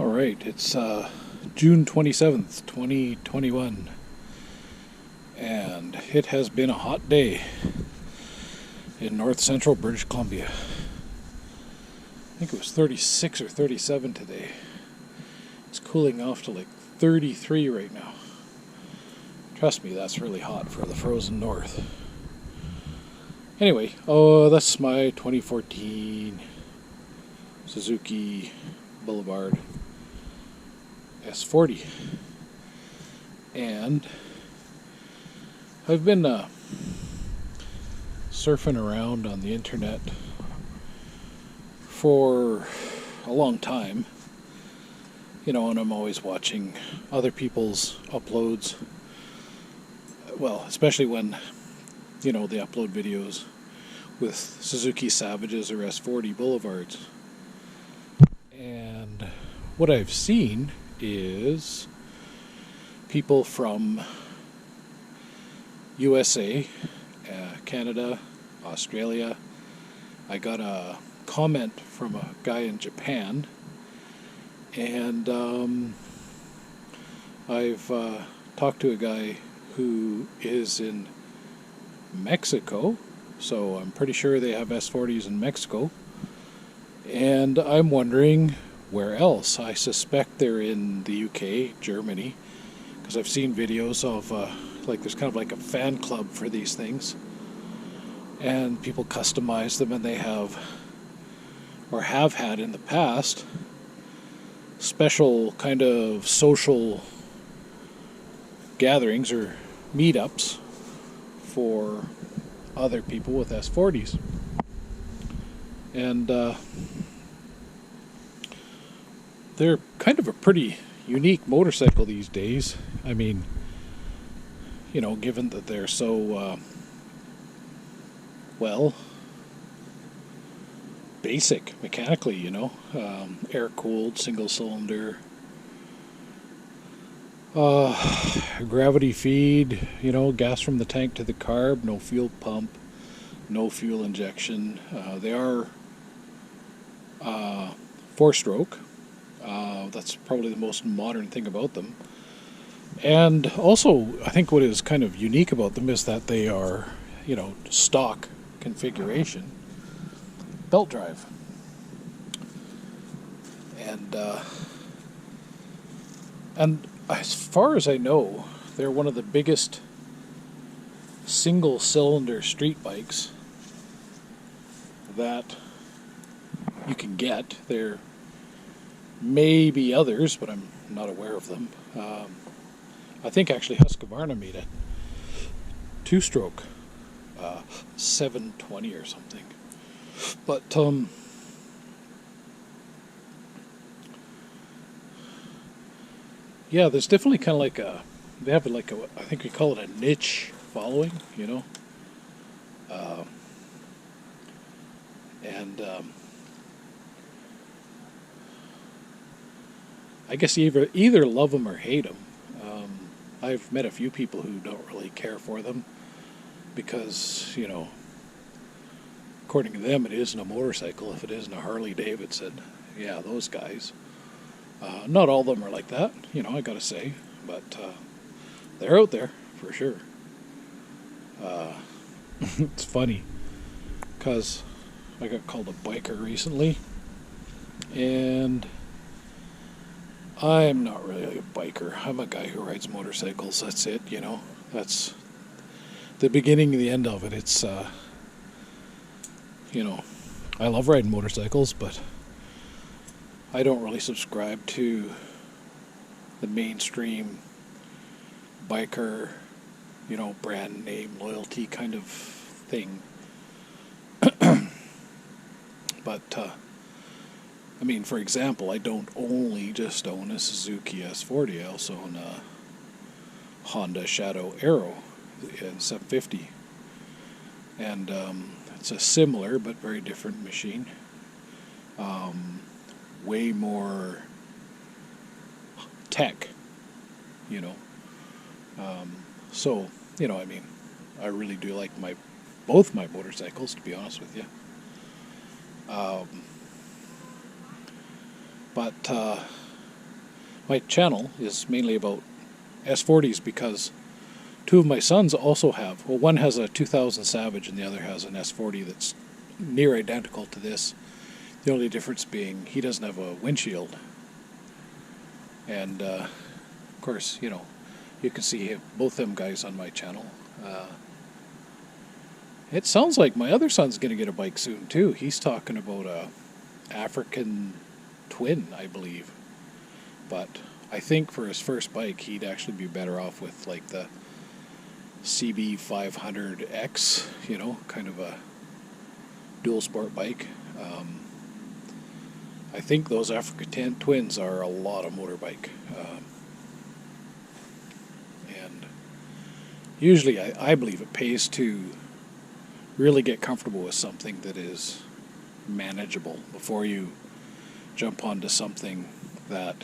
Alright, it's June 27th, 2021, and it has been a hot day in north central British Columbia. I think it was 36 or 37 today. It's cooling off to like 33 right now. Trust me, that's really hot for the frozen north. Anyway, that's my 2014 Suzuki Boulevard S40, and I've been surfing around on the internet for a long time, and I'm always watching other people's uploads, well, especially when they upload videos with Suzuki Savages or S40 Boulevards. And what I've seen is people from USA, Canada, Australia. I got a comment from a guy in Japan, and I've talked to a guy who is in Mexico, so I'm pretty sure they have S40s in Mexico, and I'm wondering where else. I suspect they're in the UK, Germany, because I've seen videos of there's kind of like a fan club for these things, and people customize them, and they have had in the past special kind of social gatherings or meetups for other people with S40s. And they're kind of a pretty unique motorcycle these days. I mean, given that they're so, basic mechanically, air-cooled, single-cylinder, gravity feed, gas from the tank to the carb, no fuel pump, no fuel injection. They are four-stroke. That's probably the most modern thing about them. And also, I think what is kind of unique about them is that they are, stock configuration, belt drive. And as far as I know, they're one of the biggest single-cylinder street bikes that you can get. There may be others, but I'm not aware of them. I think actually Husqvarna made a two-stroke 720 or something. But yeah, there's definitely kind of like they have like I think we call it a niche following, and I guess you either love them or hate them. I've met a few people who don't really care for them because, according to them, it isn't a motorcycle. If it isn't a Harley Davidson, yeah, those guys. Not all of them are like that, I gotta say, but they're out there for sure. It's funny because I got called a biker recently, and I'm not really a biker. I'm a guy who rides motorcycles. That's it, That's the beginning and the end of it. It's, I love riding motorcycles, but I don't really subscribe to the mainstream biker, brand name loyalty kind of thing. But, for example, I don't only just own a Suzuki S40, I also own a Honda Shadow Aero in 750. And it's a similar but very different machine. Way more tech, so, I really do like both my motorcycles, to be honest with you. But my channel is mainly about S40s because two of my sons also have. Well, one has a 2000 Savage and the other has an S40 that's near identical to this. The only difference being he doesn't have a windshield. And of course, you know, you can see both them guys on my channel. It sounds like my other son's going to get a bike soon too. He's talking about a African twin, I believe. But I think for his first bike, he'd actually be better off with like the CB500X, you know, kind of a dual sport bike. I think those African twins are a lot of motorbike. And usually I believe it pays to really get comfortable with something that is manageable before you jump onto something that,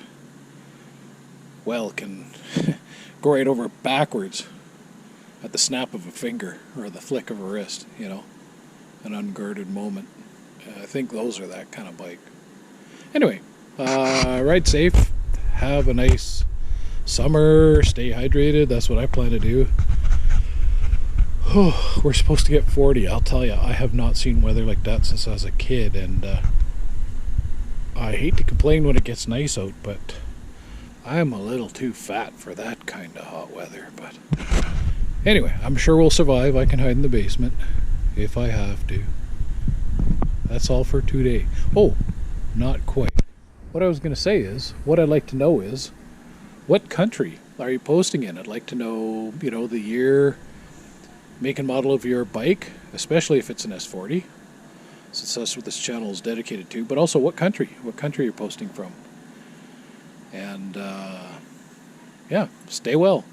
well, can go right over backwards at the snap of a finger or the flick of a wrist, you know, an unguarded moment. I think those are that kind of bike. Anyway, ride safe, have a nice summer, stay hydrated, that's what I plan to do. Oh, we're supposed to get 40. I'll tell you, I have not seen weather like that since I was a kid, and I hate to complain when it gets nice out, but I'm a little too fat for that kind of hot weather. But anyway, I'm sure we'll survive. I can hide in the basement if I have to. That's all for today. Oh, not quite. What I was going to say is, what I'd like to know is, what country are you posting in? I'd like to know, you know, the year, make and model of your bike, especially if it's an S40, since that's what this channel is dedicated to, but also what country you're posting from. And yeah, stay well.